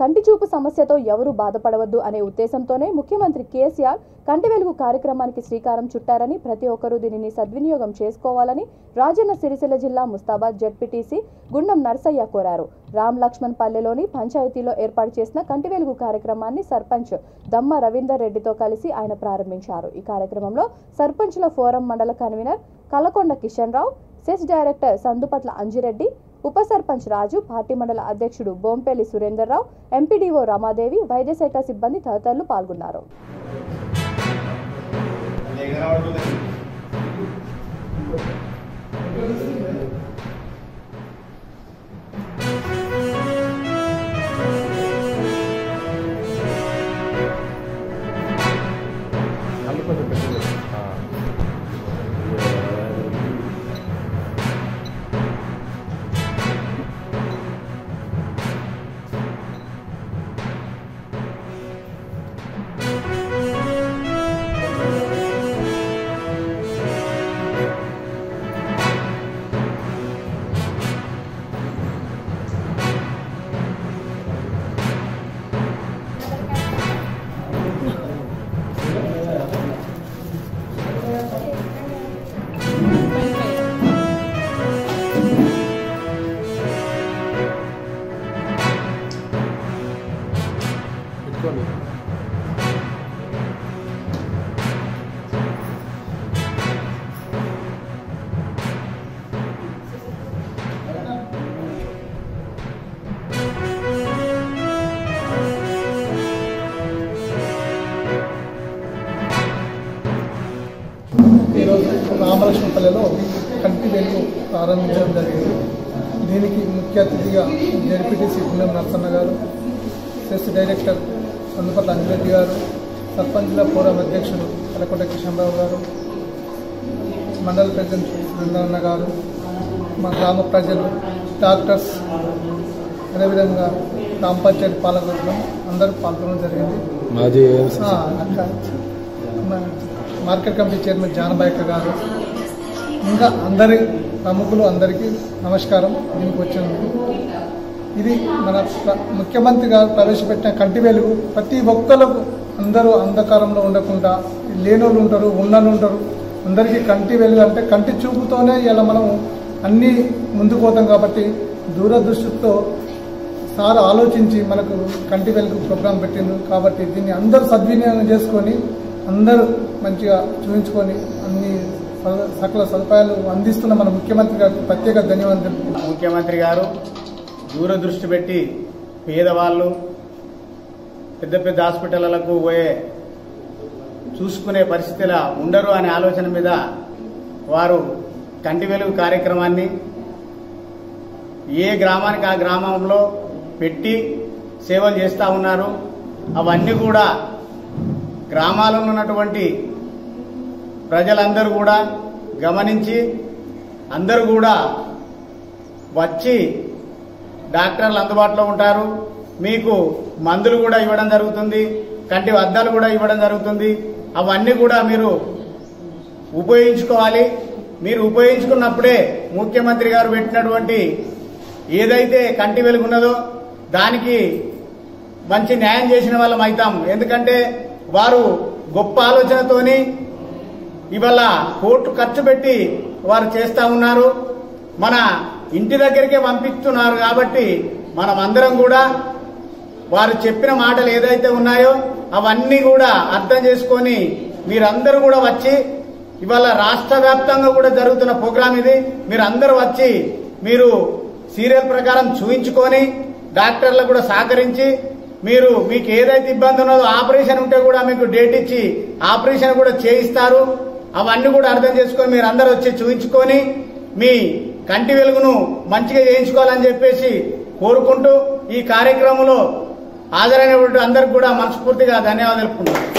కంటి చూపు సమస్యతో ఎవరూ బాధపడవద్దు అనే ఉద్దేశంతోనే ముఖ్యమంత్రి కేసీఆర్ కంటి వెలుగు కార్యక్రమానికి శ్రీకారం చుట్టారని ప్రతి ఒక్కరూ దీనిని సద్వినియోగం చేసుకోవాలని రాజన్న సిరిసిల్ల జిల్లా ముస్తాబాద్ జెడ్పీటీసీ గుండం నర్సయ్య కోరారు. రామ్ లక్ష్మణ్ పల్లెలోని పంచాయతీలో ఏర్పాటు చేసిన కంటి వెలుగు కార్యక్రమాన్ని సర్పంచ్ దమ్మ రవీందర్ రెడ్డితో కలిసి ఆయన ప్రారంభించారు. ఈ కార్యక్రమంలో సర్పంచ్ల ఫోరం మండల convener Kalakonda Kishan Rao, cess director Sandupatla Anji Reddy, ఉప సర్పంచ్ రాజు, పార్టీ మండల అధ్యక్షుడు బోంపల్లి సురేందర్ రావు, ఎంపీడీఓ రమాదేవి, వైద్య శాఖ సిబ్బంది తదితరులు పాల్గొన్నారు. రామలక్ష్మణ పల్లెలో కంటి వెలుగు ప్రారంభించడం జరిగింది. దీనికి ముఖ్య అతిథిగా జెడ్పీటీసీ గుండం నర్సన్న గారు, సెస్ డైరెక్టర్ సందుపట్ల అంజిరెడ్డి గారు, సర్పంచ్ల ఫోరం అధ్యక్షుడు కలకొండ కిషన్ రావు గారు, మండల ప్రెసిడెంట్ సురేంద్రన్న గారు, మా గ్రామ ప్రజలు, డాక్టర్స్, అదేవిధంగా గ్రామ పంచాయతీ పాలకవర్గం అందరూ పాల్గొనడం జరిగింది. మార్కెట్ కమిటీ చైర్మన్ జానబాయక్క గారు, ఇంకా అందరి ప్రముఖులు అందరికీ నమస్కారం. దీనికి వచ్చినందుకు ఇది మన ముఖ్యమంత్రి గారు ప్రవేశపెట్టిన కంటి వెలుగు ప్రతి ఒక్కరికి, అందరూ అంధకారంలో ఉండకుండా లేనోళ్ళు ఉంటారు, ఉన్నోళ్ళు ఉంటారు, అందరికీ కంటి వెలుగు అంటే కంటి చూపుతోనే ఇలా మనం అన్నీ ముందుకు పోతాం. కాబట్టి దూరదృష్టితో సార్ ఆలోచించి మనకు కంటి వెలుగు ప్రోగ్రాం పెట్టిండు. కాబట్టి దీన్ని అందరూ సద్వినియోగం చేసుకొని అందరూ మంచిగా చూపించుకొని అన్ని సకల సదుపాయాలు అందిస్తున్న మన ముఖ్యమంత్రి గారికి ప్రత్యేక ధన్యవాదాలు. ముఖ్యమంత్రి గారు దూరదృష్టి పెట్టి పేదవాళ్ళు పెద్ద పెద్ద హాస్పిటళ్లకు పోయే చూసుకునే పరిస్థితిలా ఉండరు అనే ఆలోచన మీద వారు కంటి వెలుగు కార్యక్రమాన్ని ఏ గ్రామానికి ఆ గ్రామంలో పెట్టి సేవలు చేస్తూ ఉన్నారు. అవన్నీ కూడా గ్రామాలలో ఉన్నటువంటి ప్రజలందరూ కూడా గమనించి అందరూ కూడా వచ్చి డాక్టర్లు అందుబాటులో ఉంటారు. మీకు మందులు కూడా ఇవ్వడం జరుగుతుంది, కంటి అద్దాలు కూడా ఇవ్వడం జరుగుతుంది. అవన్నీ కూడా మీరు ఉపయోగించుకోవాలి. మీరు ఉపయోగించుకున్నప్పుడే ముఖ్యమంత్రి గారు పెట్టినటువంటి ఏదైతే కంటి వెలుగు ఉన్నదో దానికి మంచి న్యాయం చేసిన వాళ్ళం అవుతాం. ఎందుకంటే వారు గొప్ప ఆలోచనతోని ఇవాళ కోట్లు ఖర్చు పెట్టి వారు చేస్తా ఉన్నారు. మన ఇంటి దగ్గరికే పంపిస్తున్నారు. కాబట్టి మనం అందరం కూడా వారు చెప్పిన మాటలు ఏదైతే ఉన్నాయో అవన్నీ కూడా అర్థం చేసుకొని మీరందరూ కూడా వచ్చి, ఇవాళ రాష్ట్ర వ్యాప్తంగా కూడా జరుగుతున్న ప్రోగ్రాం ఇది, మీరందరూ వచ్చి మీరు సీరియల్ ప్రకారం చూయించుకొని డాక్టర్లకు కూడా సహకరించి మీకు ఏదైతే ఇబ్బంది ఉన్నదో ఆపరేషన్ ఉంటే కూడా మీకు డేట్ ఇచ్చి ఆపరేషన్ కూడా చేయిస్తారు. అవన్నీ కూడా అర్థం చేసుకొని మీరు అందరూ వచ్చి చూయించుకొని మీ కంటి వెలుగును మంచిగా చేయించుకోవాలని చెప్పేసి కోరుకుంటూ ఈ కార్యక్రమంలో హాజరైనటువంటి అందరికి కూడా మనస్ఫూర్తిగా ధన్యవాదాలు తెలుపుకుంటున్నాను.